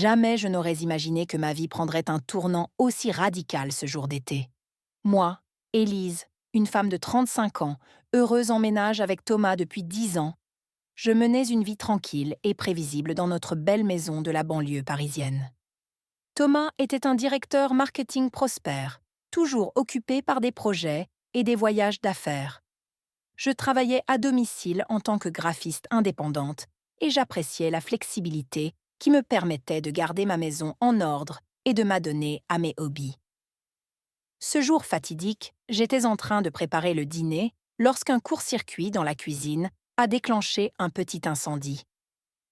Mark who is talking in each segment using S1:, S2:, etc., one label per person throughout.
S1: Jamais je n'aurais imaginé que ma vie prendrait un tournant aussi radical ce jour d'été. Moi, Élise, une femme de 35 ans, heureuse en ménage avec Thomas depuis 10 ans, je menais une vie tranquille et prévisible dans notre belle maison de la banlieue parisienne. Thomas était un directeur marketing prospère, toujours occupé par des projets et des voyages d'affaires. Je travaillais à domicile en tant que graphiste indépendante et j'appréciais la flexibilité qui me permettait de garder ma maison en ordre et de m'adonner à mes hobbies. Ce jour fatidique, j'étais en train de préparer le dîner lorsqu'un court-circuit dans la cuisine a déclenché un petit incendie.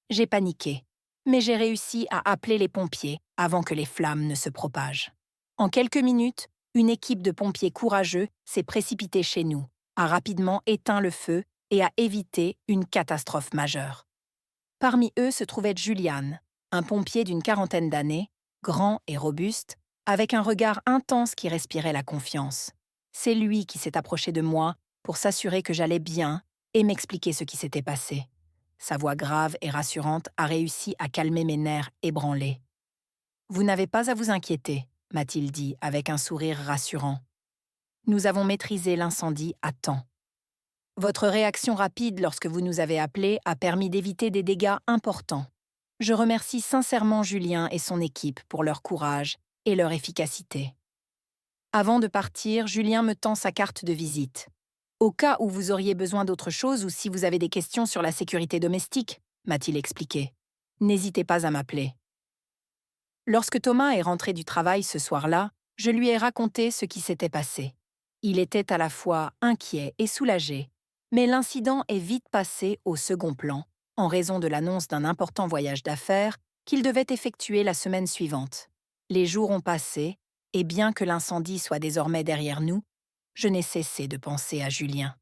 S1: J'ai paniqué, mais j'ai réussi à appeler les pompiers avant que les flammes ne se propagent. En quelques minutes, une équipe de pompiers courageux s'est précipitée chez nous, a rapidement éteint le feu et a évité une catastrophe majeure. Parmi eux se trouvait Julian, un pompier d'une quarantaine d'années, grand et robuste, avec un regard intense qui respirait la confiance. C'est lui qui s'est approché de moi pour s'assurer que j'allais bien et m'expliquer ce qui s'était passé. Sa voix grave et rassurante a réussi à calmer mes nerfs ébranlés. « Vous n'avez pas à vous inquiéter », m'a-t-il dit avec un sourire rassurant. « Nous avons maîtrisé l'incendie à temps. Votre réaction rapide lorsque vous nous avez appelés a permis d'éviter des dégâts importants. Je remercie sincèrement Julien et son équipe pour leur courage et leur efficacité. » Avant de partir, Julien me tend sa carte de visite. « Au cas où vous auriez besoin d'autre chose ou si vous avez des questions sur la sécurité domestique, » m'a-t-il expliqué. « N'hésitez pas à m'appeler. » Lorsque Thomas est rentré du travail ce soir-là, je lui ai raconté ce qui s'était passé. Il était à la fois inquiet et soulagé, mais l'incident est vite passé au second plan, en raison de l'annonce d'un important voyage d'affaires qu'il devait effectuer la semaine suivante. Les jours ont passé, et bien que l'incendie soit désormais derrière nous, je n'ai cessé de penser à Julien.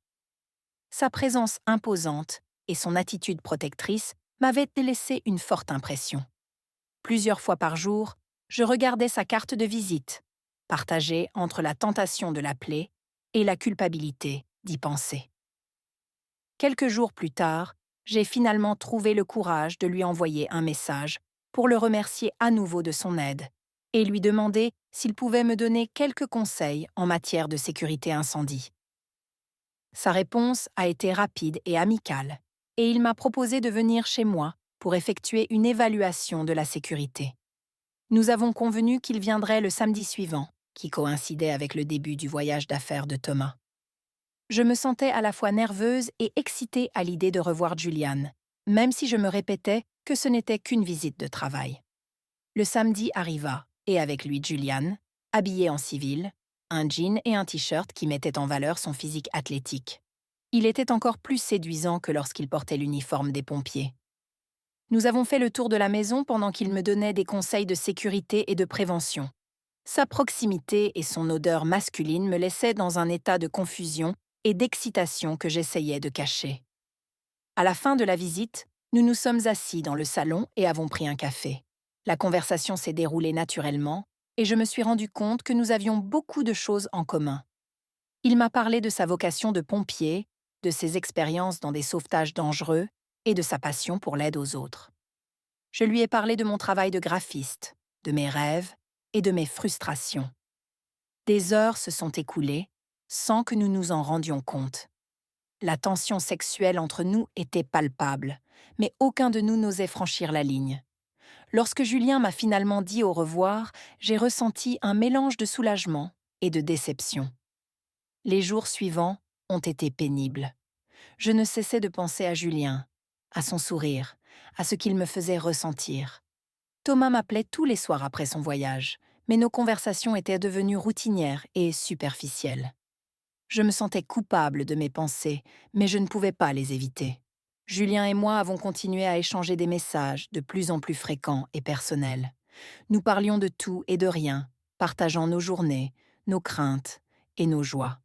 S1: Sa présence imposante et son attitude protectrice m'avaient laissé une forte impression. Plusieurs fois par jour, je regardais sa carte de visite, partagée entre la tentation de l'appeler et la culpabilité d'y penser. Quelques jours plus tard, j'ai finalement trouvé le courage de lui envoyer un message pour le remercier à nouveau de son aide et lui demander s'il pouvait me donner quelques conseils en matière de sécurité incendie. Sa réponse a été rapide et amicale, et il m'a proposé de venir chez moi pour effectuer une évaluation de la sécurité. Nous avons convenu qu'il viendrait le samedi suivant, qui coïncidait avec le début du voyage d'affaires de Thomas. Je me sentais à la fois nerveuse et excitée à l'idée de revoir Julian, même si je me répétais que ce n'était qu'une visite de travail. Le samedi arriva, et avec lui Julian, habillé en civil, un jean et un t-shirt qui mettaient en valeur son physique athlétique. Il était encore plus séduisant que lorsqu'il portait l'uniforme des pompiers. Nous avons fait le tour de la maison pendant qu'il me donnait des conseils de sécurité et de prévention. Sa proximité et son odeur masculine me laissaient dans un état de confusion et d'excitation que j'essayais de cacher. À la fin de la visite, nous nous sommes assis dans le salon et avons pris un café. La conversation s'est déroulée naturellement et je me suis rendu compte que nous avions beaucoup de choses en commun. Il m'a parlé de sa vocation de pompier, de ses expériences dans des sauvetages dangereux et de sa passion pour l'aide aux autres. Je lui ai parlé de mon travail de graphiste, de mes rêves et de mes frustrations. Des heures se sont écoulées sans que nous nous en rendions compte. La tension sexuelle entre nous était palpable, mais aucun de nous n'osait franchir la ligne. Lorsque Julien m'a finalement dit au revoir, j'ai ressenti un mélange de soulagement et de déception. Les jours suivants ont été pénibles. Je ne cessais de penser à Julien, à son sourire, à ce qu'il me faisait ressentir. Thomas m'appelait tous les soirs après son voyage, mais nos conversations étaient devenues routinières et superficielles. Je me sentais coupable de mes pensées, mais je ne pouvais pas les éviter. Julien et moi avons continué à échanger des messages de plus en plus fréquents et personnels. Nous parlions de tout et de rien, partageant nos journées, nos craintes et nos joies.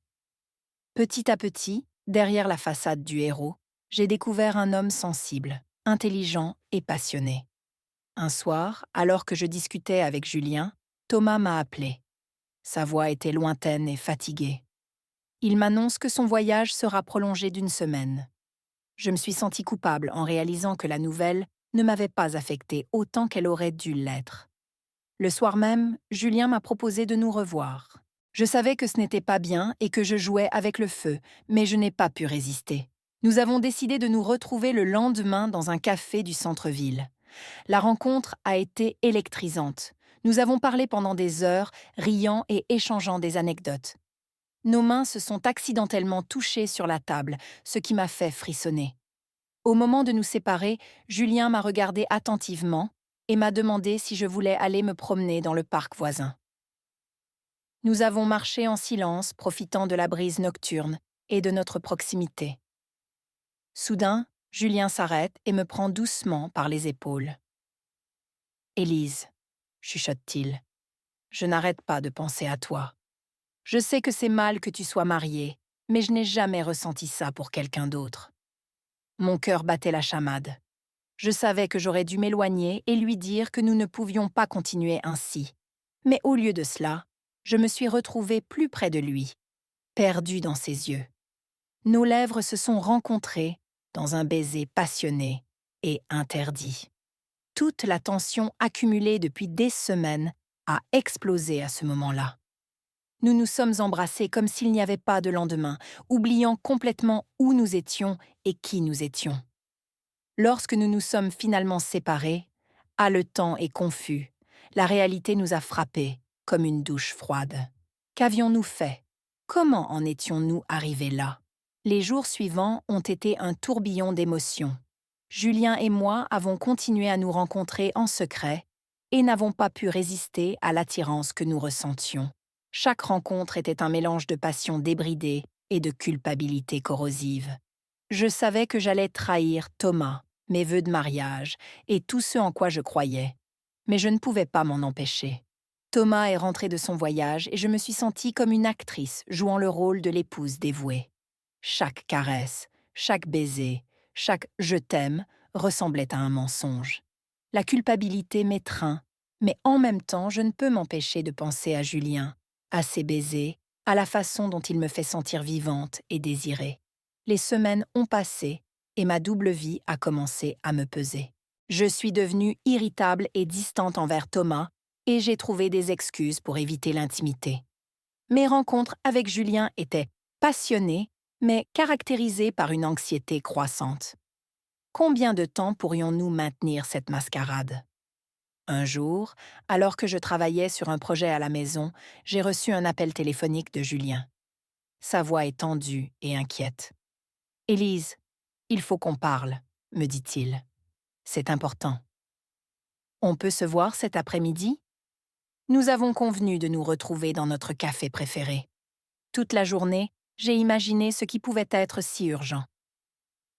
S1: Petit à petit, derrière la façade du héros, j'ai découvert un homme sensible, intelligent et passionné. Un soir, alors que je discutais avec Julien, Thomas m'a appelé. Sa voix était lointaine et fatiguée. Il m'annonce que son voyage sera prolongé d'1 semaine. Je me suis sentie coupable en réalisant que la nouvelle ne m'avait pas affectée autant qu'elle aurait dû l'être. Le soir même, Julien m'a proposé de nous revoir. Je savais que ce n'était pas bien et que je jouais avec le feu, mais je n'ai pas pu résister. Nous avons décidé de nous retrouver le lendemain dans un café du centre-ville. La rencontre a été électrisante. Nous avons parlé pendant des heures, riant et échangeant des anecdotes. Nos mains se sont accidentellement touchées sur la table, ce qui m'a fait frissonner. Au moment de nous séparer, Julien m'a regardé attentivement et m'a demandé si je voulais aller me promener dans le parc voisin. Nous avons marché en silence, profitant de la brise nocturne et de notre proximité. Soudain, Julien s'arrête et me prend doucement par les épaules. « Élise, chuchote-t-il, je n'arrête pas de penser à toi. Je sais que c'est mal que tu sois mariée, mais je n'ai jamais ressenti ça pour quelqu'un d'autre. » Mon cœur battait la chamade. Je savais que j'aurais dû m'éloigner et lui dire que nous ne pouvions pas continuer ainsi. Mais au lieu de cela, je me suis retrouvée plus près de lui, perdue dans ses yeux. Nos lèvres se sont rencontrées dans un baiser passionné et interdit. Toute la tension accumulée depuis des semaines a explosé à ce moment-là. Nous nous sommes embrassés comme s'il n'y avait pas de lendemain, oubliant complètement où nous étions et qui nous étions. Lorsque nous nous sommes finalement séparés, haletants et confus, la réalité nous a frappés comme une douche froide. Qu'avions-nous fait? Comment en étions-nous arrivés là? Les jours suivants ont été un tourbillon d'émotions. Julien et moi avons continué à nous rencontrer en secret et n'avons pas pu résister à l'attirance que nous ressentions. Chaque rencontre était un mélange de passion débridée et de culpabilité corrosive. Je savais que j'allais trahir Thomas, mes vœux de mariage et tout ce en quoi je croyais. Mais je ne pouvais pas m'en empêcher. Thomas est rentré de son voyage et je me suis sentie comme une actrice jouant le rôle de l'épouse dévouée. Chaque caresse, chaque baiser, chaque « je t'aime » ressemblait à un mensonge. La culpabilité m'étreint, mais en même temps je ne peux m'empêcher de penser à Julien, à ses baisers, à la façon dont il me fait sentir vivante et désirée. Les semaines ont passé et ma double vie a commencé à me peser. Je suis devenue irritable et distante envers Thomas et j'ai trouvé des excuses pour éviter l'intimité. Mes rencontres avec Julien étaient passionnées, mais caractérisées par une anxiété croissante. Combien de temps pourrions-nous maintenir cette mascarade? Un jour, alors que je travaillais sur un projet à la maison, j'ai reçu un appel téléphonique de Julien. Sa voix est tendue et inquiète. « Élise, il faut qu'on parle, » me dit-il. « C'est important. » « On peut se voir cet après-midi ?» Nous avons convenu de nous retrouver dans notre café préféré. Toute la journée, j'ai imaginé ce qui pouvait être si urgent.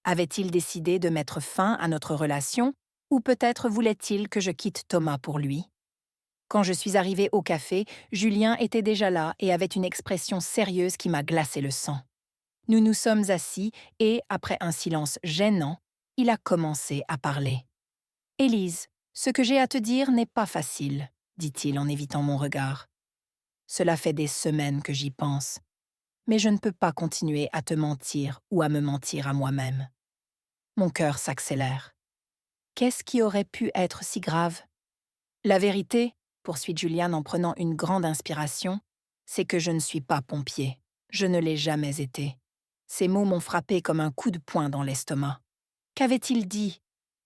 S1: Avait-il décidé de mettre fin à notre relation ou peut-être voulait-il que je quitte Thomas pour lui? Quand je suis arrivée au café, Julien était déjà là et avait une expression sérieuse qui m'a glacé le sang. Nous nous sommes assis et, après un silence gênant, il a commencé à parler. « Élise, ce que j'ai à te dire n'est pas facile, » dit-il en évitant mon regard. « Cela fait des semaines que j'y pense, mais je ne peux pas continuer à te mentir ou à me mentir à moi-même. » Mon cœur s'accélère. Qu'est-ce qui aurait pu être si grave? La vérité, poursuit Julien en prenant une grande inspiration, c'est que je ne suis pas pompier. Je ne l'ai jamais été. Ces mots m'ont frappé comme un coup de poing dans l'estomac. Qu'avait-il dit?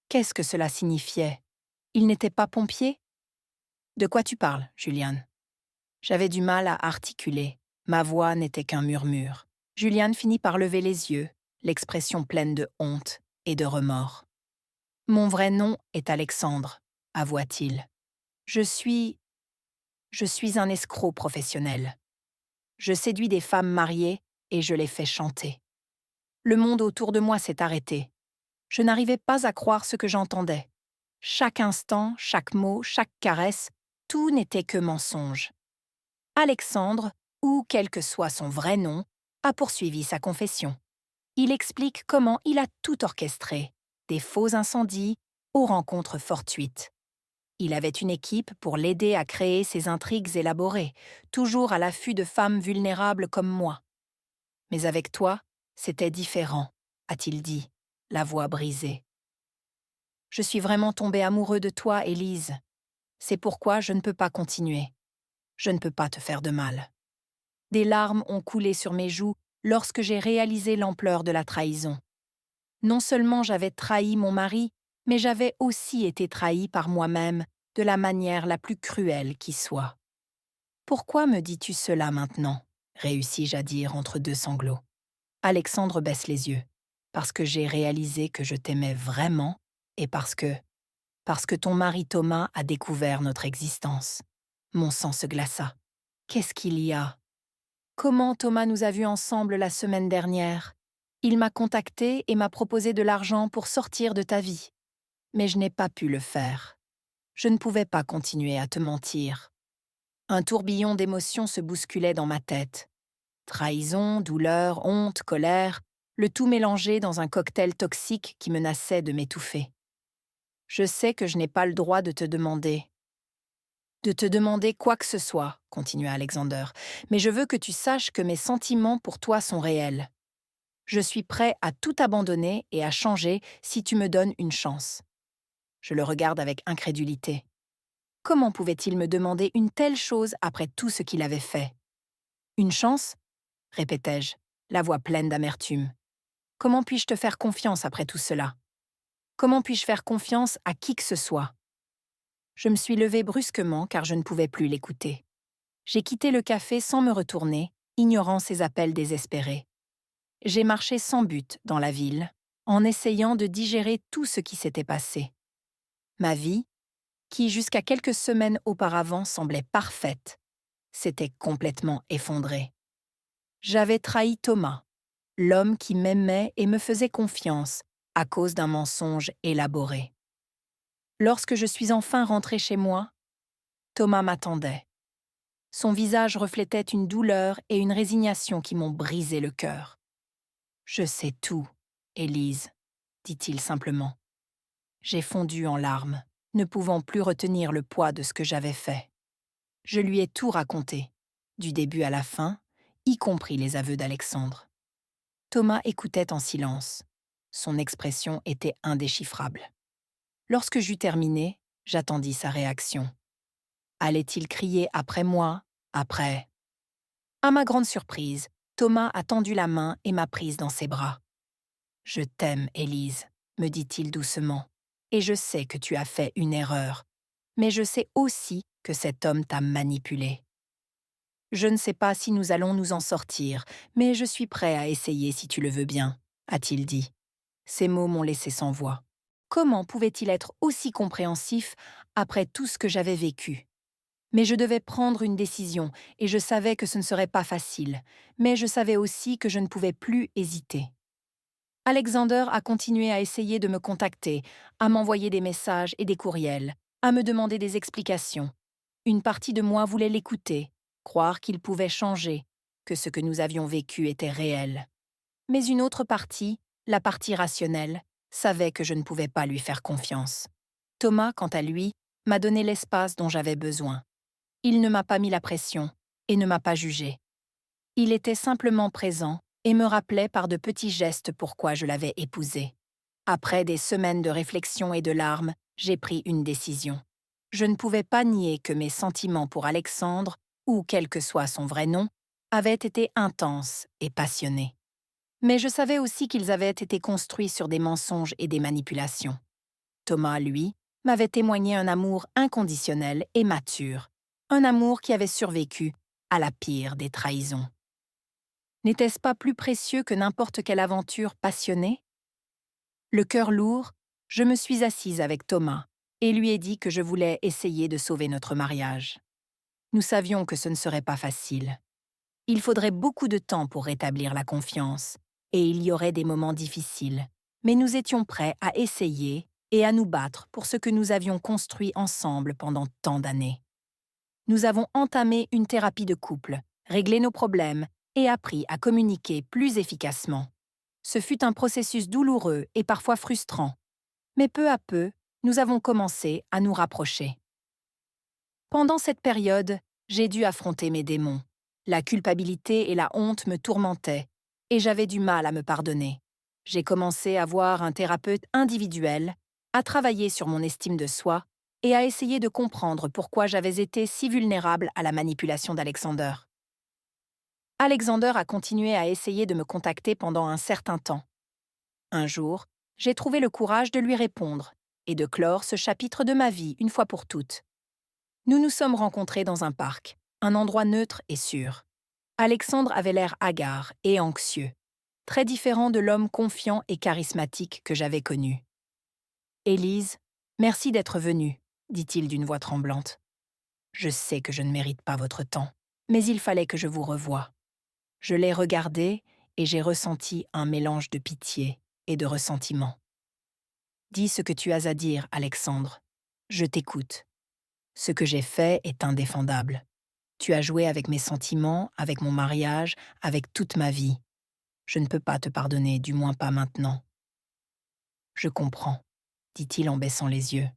S1: Qu'est-ce que cela signifiait? Il n'était pas pompier? De quoi tu parles, Juliane? J'avais du mal à articuler. Ma voix n'était qu'un murmure. Juliane finit par lever les yeux, l'expression pleine de honte et de remords. Mon vrai nom est Alexandre, avoua-t-il. Je suis un escroc professionnel. Je séduis des femmes mariées et je les fais chanter. Le monde autour de moi s'est arrêté. Je n'arrivais pas à croire ce que j'entendais. Chaque instant, chaque mot, chaque caresse, tout n'était que mensonge. Alexandre, ou quel que soit son vrai nom, a poursuivi sa confession. Il explique comment il a tout orchestré, des faux incendies aux rencontres fortuites. Il avait une équipe pour l'aider à créer ces intrigues élaborées, toujours à l'affût de femmes vulnérables comme moi. Mais avec toi, c'était différent, a-t-il dit, la voix brisée. Je suis vraiment tombé amoureux de toi, Élise. C'est pourquoi je ne peux pas continuer. Je ne peux pas te faire de mal. » Des larmes ont coulé sur mes joues lorsque j'ai réalisé l'ampleur de la trahison. Non seulement j'avais trahi mon mari, mais j'avais aussi été trahie par moi-même de la manière la plus cruelle qui soit. « Pourquoi me dis-tu cela maintenant ?» réussis-je à dire entre deux sanglots. Alexandre baisse les yeux. « Parce que j'ai réalisé que je t'aimais vraiment et parce que ton mari Thomas a découvert notre existence. » Mon sang se glaça. Qu'est-ce qu'il y a? Comment Thomas nous a vus ensemble la semaine dernière? Il m'a contacté et m'a proposé de l'argent pour sortir de ta vie. Mais je n'ai pas pu le faire. Je ne pouvais pas continuer à te mentir. Un tourbillon d'émotions se bousculait dans ma tête. Trahison, douleur, honte, colère, le tout mélangé dans un cocktail toxique qui menaçait de m'étouffer. Je sais que je n'ai pas le droit de te demander quoi que ce soit, continua Alexander, mais je veux que tu saches que mes sentiments pour toi sont réels. Je suis prêt à tout abandonner et à changer si tu me donnes une chance. Je le regarde avec incrédulité. Comment pouvait-il me demander une telle chose après tout ce qu'il avait fait? Une chance? Répétai-je, la voix pleine d'amertume. Comment puis-je te faire confiance après tout cela? Comment puis-je faire confiance à qui que ce soit? Je me suis levée brusquement car je ne pouvais plus l'écouter. J'ai quitté le café sans me retourner, ignorant ses appels désespérés. J'ai marché sans but dans la ville, en essayant de digérer tout ce qui s'était passé. Ma vie, qui jusqu'à quelques semaines auparavant semblait parfaite, s'était complètement effondrée. J'avais trahi Thomas, l'homme qui m'aimait et me faisait confiance à cause d'un mensonge élaboré. Lorsque je suis enfin rentrée chez moi, Thomas m'attendait. Son visage reflétait une douleur et une résignation qui m'ont brisé le cœur. « Je sais tout, Élise, » dit-il simplement. J'ai fondu en larmes, ne pouvant plus retenir le poids de ce que j'avais fait. Je lui ai tout raconté, du début à la fin, y compris les aveux d'Alexandre. Thomas écoutait en silence. Son expression était indéchiffrable. Lorsque j'eus terminé, j'attendis sa réaction. Allait-il crier après moi, après? À ma grande surprise, Thomas a tendu la main et m'a prise dans ses bras. « Je t'aime, Élise, » me dit-il doucement, « et je sais que tu as fait une erreur, mais je sais aussi que cet homme t'a manipulée. Je ne sais pas si nous allons nous en sortir, mais je suis prêt à essayer si tu le veux bien, » a-t-il dit. Ces mots m'ont laissé sans voix. Comment pouvait-il être aussi compréhensif après tout ce que j'avais vécu? Mais je devais prendre une décision, et je savais que ce ne serait pas facile, mais je savais aussi que je ne pouvais plus hésiter. Alexander a continué à essayer de me contacter, à m'envoyer des messages et des courriels, à me demander des explications. Une partie de moi voulait l'écouter, croire qu'il pouvait changer, que ce que nous avions vécu était réel. Mais une autre partie, la partie rationnelle, savait que je ne pouvais pas lui faire confiance. Thomas, quant à lui, m'a donné l'espace dont j'avais besoin. Il ne m'a pas mis la pression et ne m'a pas jugé. Il était simplement présent et me rappelait par de petits gestes pourquoi je l'avais épousé. Après des semaines de réflexion et de larmes, j'ai pris une décision. Je ne pouvais pas nier que mes sentiments pour Alexandre, ou quel que soit son vrai nom, avaient été intenses et passionnés. Mais je savais aussi qu'ils avaient été construits sur des mensonges et des manipulations. Thomas, lui, m'avait témoigné un amour inconditionnel et mature, un amour qui avait survécu à la pire des trahisons. N'était-ce pas plus précieux que n'importe quelle aventure passionnée? Le cœur lourd, je me suis assise avec Thomas et lui ai dit que je voulais essayer de sauver notre mariage. Nous savions que ce ne serait pas facile. Il faudrait beaucoup de temps pour rétablir la confiance, et il y aurait des moments difficiles, mais nous étions prêts à essayer et à nous battre pour ce que nous avions construit ensemble pendant tant d'années. Nous avons entamé une thérapie de couple, réglé nos problèmes et appris à communiquer plus efficacement. Ce fut un processus douloureux et parfois frustrant, mais peu à peu, nous avons commencé à nous rapprocher. Pendant cette période, j'ai dû affronter mes démons. La culpabilité et la honte me tourmentaient, et j'avais du mal à me pardonner. J'ai commencé à voir un thérapeute individuel, à travailler sur mon estime de soi et à essayer de comprendre pourquoi j'avais été si vulnérable à la manipulation d'Alexander. Alexander a continué à essayer de me contacter pendant un certain temps. Un jour, j'ai trouvé le courage de lui répondre et de clore ce chapitre de ma vie une fois pour toutes. Nous nous sommes rencontrés dans un parc, un endroit neutre et sûr. Alexandre avait l'air hagard et anxieux, très différent de l'homme confiant et charismatique que j'avais connu. « Élise, merci d'être venue, dit-il d'une voix tremblante. Je sais que je ne mérite pas votre temps, mais il fallait que je vous revoie. Je l'ai regardé et j'ai ressenti un mélange de pitié et de ressentiment. Dis ce que tu as à dire, Alexandre. Je t'écoute. Ce que j'ai fait est indéfendable. Tu as joué avec mes sentiments, avec mon mariage, avec toute ma vie. Je ne peux pas te pardonner, du moins pas maintenant. Je comprends, dit-il en baissant les yeux.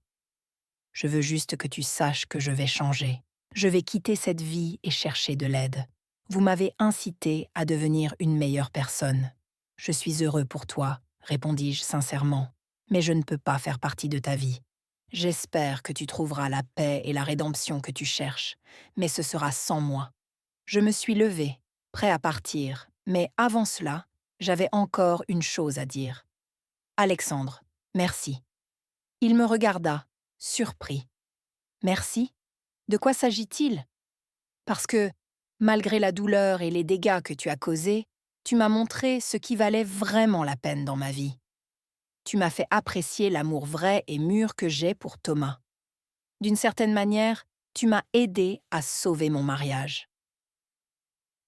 S1: Je veux juste que tu saches que je vais changer. Je vais quitter cette vie et chercher de l'aide. Vous m'avez incité à devenir une meilleure personne. Je suis heureux pour toi, répondis-je sincèrement, mais je ne peux pas faire partie de ta vie. J'espère que tu trouveras la paix et la rédemption que tu cherches, mais ce sera sans moi. Je me suis levé, prêt à partir, mais avant cela, j'avais encore une chose à dire. Alexandre, merci. Il me regarda, surpris. Merci? De quoi s'agit-il? Parce que, malgré la douleur et les dégâts que tu as causés, tu m'as montré ce qui valait vraiment la peine dans ma vie. Tu m'as fait apprécier l'amour vrai et mûr que j'ai pour Thomas. D'une certaine manière, tu m'as aidé à sauver mon mariage.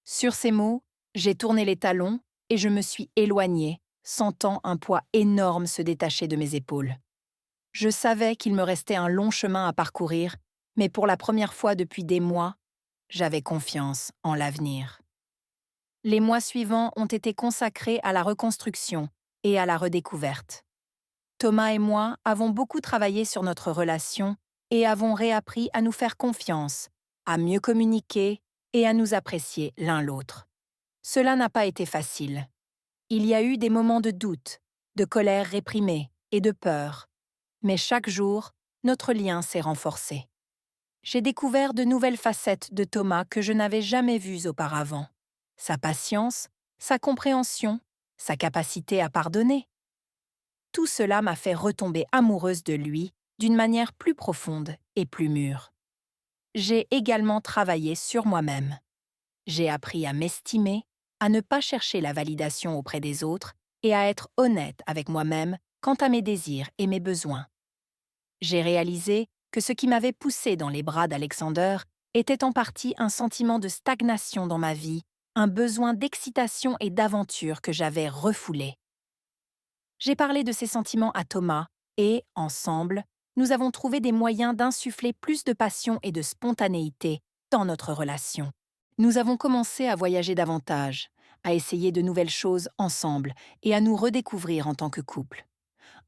S1: Sur ces mots, j'ai tourné les talons et je me suis éloignée, sentant un poids énorme se détacher de mes épaules. Je savais qu'il me restait un long chemin à parcourir, mais pour la première fois depuis des mois, j'avais confiance en l'avenir. Les mois suivants ont été consacrés à la reconstruction et à la redécouverte. Thomas et moi avons beaucoup travaillé sur notre relation et avons réappris à nous faire confiance, à mieux communiquer et à nous apprécier l'un l'autre. Cela n'a pas été facile. Il y a eu des moments de doute, de colère réprimée et de peur. Mais chaque jour, notre lien s'est renforcé. J'ai découvert de nouvelles facettes de Thomas que je n'avais jamais vues auparavant. Sa patience, sa compréhension, sa capacité à pardonner. Tout cela m'a fait retomber amoureuse de lui d'une manière plus profonde et plus mûre. J'ai également travaillé sur moi-même. J'ai appris à m'estimer, à ne pas chercher la validation auprès des autres et à être honnête avec moi-même quant à mes désirs et mes besoins. J'ai réalisé que ce qui m'avait poussé dans les bras d'Alexander était en partie un sentiment de stagnation dans ma vie, un besoin d'excitation et d'aventure que j'avais refoulé. J'ai parlé de ces sentiments à Thomas et, ensemble, nous avons trouvé des moyens d'insuffler plus de passion et de spontanéité dans notre relation. Nous avons commencé à voyager davantage, à essayer de nouvelles choses ensemble et à nous redécouvrir en tant que couple.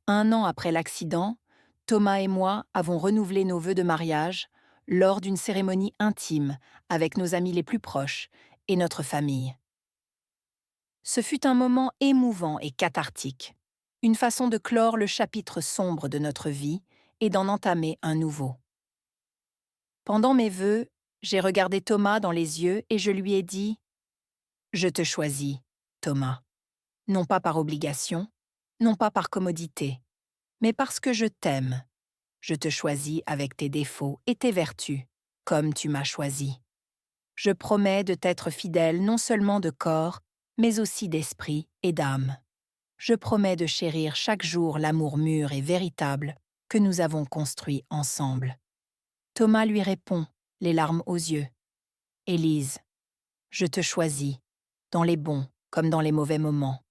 S1: 1 an après l'accident, Thomas et moi avons renouvelé nos vœux de mariage lors d'une cérémonie intime avec nos amis les plus proches et notre famille. Ce fut un moment émouvant et cathartique, une façon de clore le chapitre sombre de notre vie et d'en entamer un nouveau. Pendant mes vœux, j'ai regardé Thomas dans les yeux et je lui ai dit « Je te choisis, Thomas, non pas par obligation, non pas par commodité, mais parce que je t'aime. Je te choisis avec tes défauts et tes vertus, comme tu m'as choisi. Je promets de t'être fidèle non seulement de corps, mais aussi d'esprit et d'âme. Je promets de chérir chaque jour l'amour mûr et véritable que nous avons construit ensemble. » Thomas lui répond, les larmes aux yeux. « Élise, je te choisis, dans les bons comme dans les mauvais moments,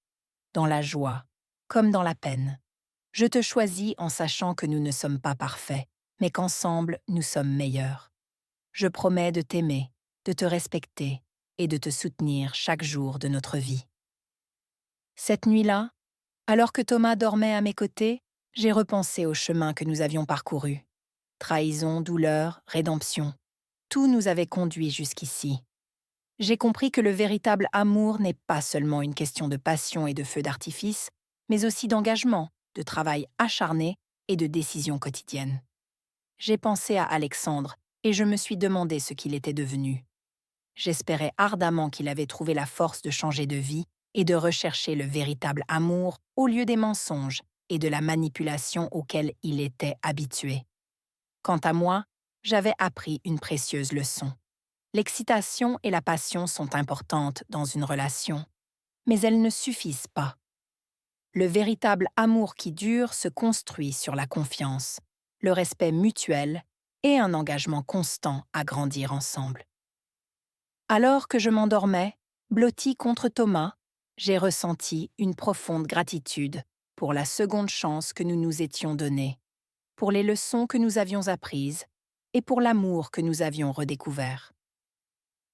S1: dans la joie comme dans la peine. Je te choisis en sachant que nous ne sommes pas parfaits, mais qu'ensemble nous sommes meilleurs. Je promets de t'aimer, de te respecter et de te soutenir chaque jour de notre vie. » Cette nuit-là, alors que Thomas dormait à mes côtés, j'ai repensé au chemin que nous avions parcouru. Trahison, douleur, rédemption. Tout nous avait conduits jusqu'ici. J'ai compris que le véritable amour n'est pas seulement une question de passion et de feu d'artifice, mais aussi d'engagement, de travail acharné et de décisions quotidiennes. J'ai pensé à Alexandre et je me suis demandé ce qu'il était devenu. J'espérais ardemment qu'il avait trouvé la force de changer de vie et de rechercher le véritable amour au lieu des mensonges et de la manipulation auxquels il était habitué. Quant à moi, j'avais appris une précieuse leçon. L'excitation et la passion sont importantes dans une relation, mais elles ne suffisent pas. Le véritable amour qui dure se construit sur la confiance, le respect mutuel et un engagement constant à grandir ensemble. Alors que je m'endormais, blottie contre Thomas, j'ai ressenti une profonde gratitude pour la seconde chance que nous nous étions donnée, pour les leçons que nous avions apprises et pour l'amour que nous avions redécouvert.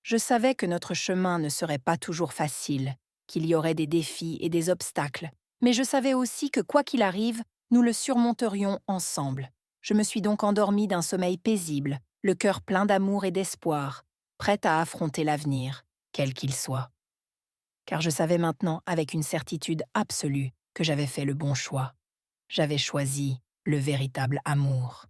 S1: Je savais que notre chemin ne serait pas toujours facile, qu'il y aurait des défis et des obstacles, mais je savais aussi que quoi qu'il arrive, nous le surmonterions ensemble. Je me suis donc endormie d'un sommeil paisible, le cœur plein d'amour et d'espoir, prête à affronter l'avenir, quel qu'il soit. Car je savais maintenant avec une certitude absolue que j'avais fait le bon choix. J'avais choisi le véritable amour.